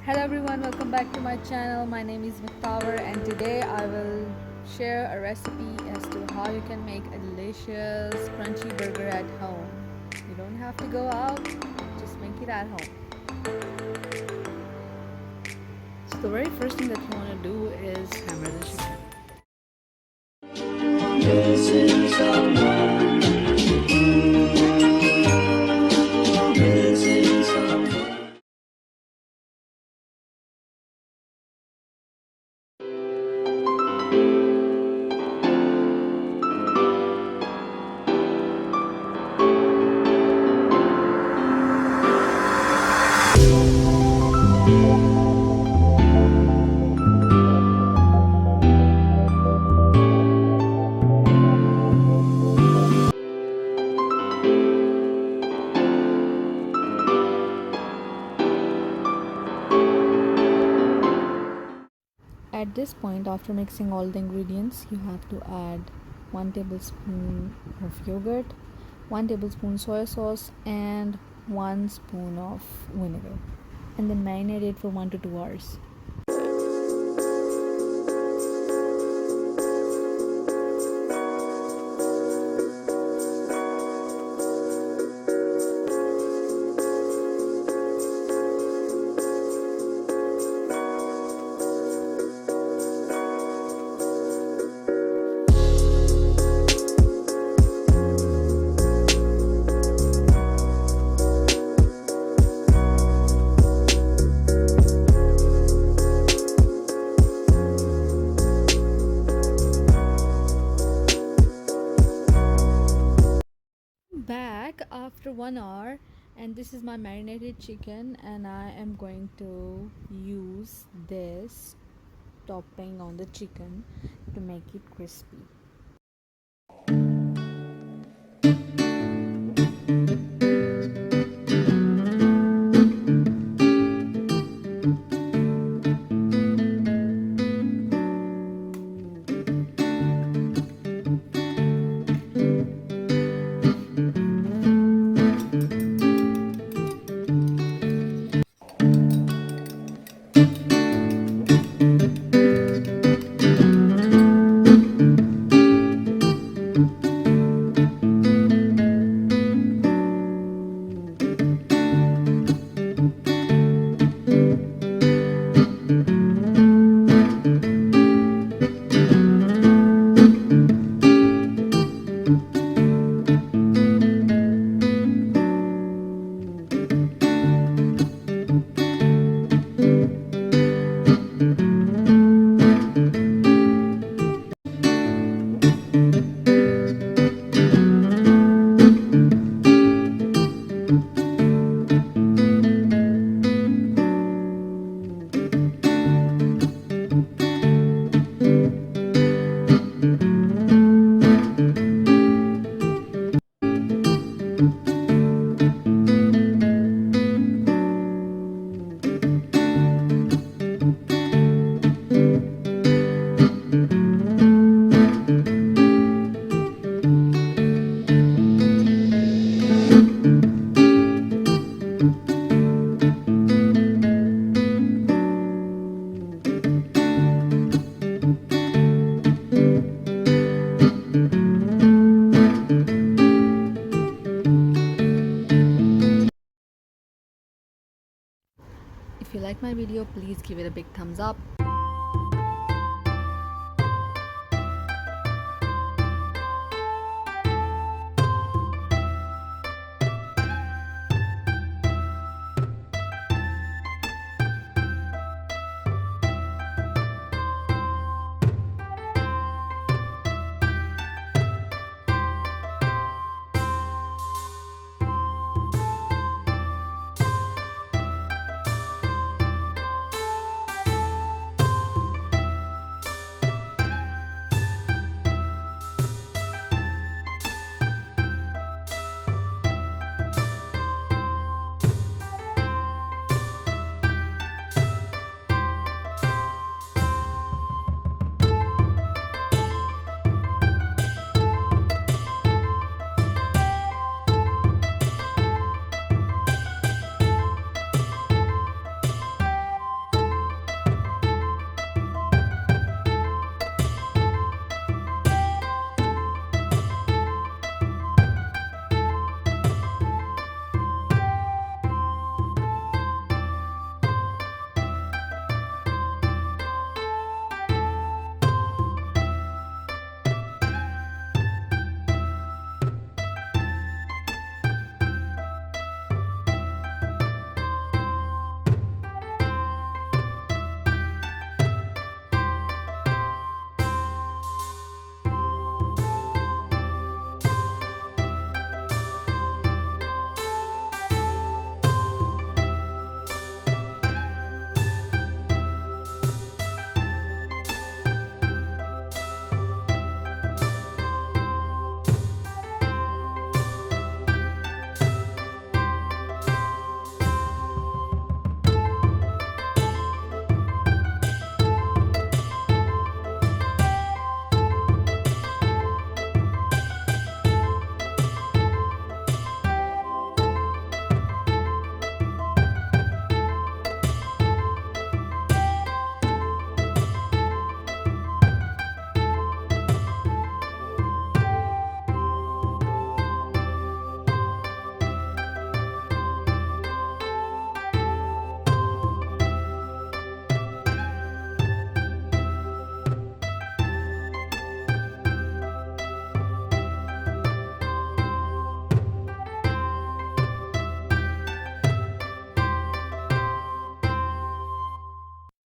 Hello everyone, welcome back to my channel. My name is Mukhtavar and today I will share a recipe as to how you can make a delicious crunchy burger at home. You don't have to go out, just make it at home. So the very first thing that you want to do is hammer the chicken. At this point, after mixing all the ingredients, you have to add 1 tablespoon of yogurt, 1 tablespoon soy sauce and 1 spoon of vinegar, and then marinate it for 1 to 2 hours. Back after 1 hour, and this is my marinated chicken, and I am going to use this topping on the chicken to make it crispy. If you like my video, please give it a big thumbs up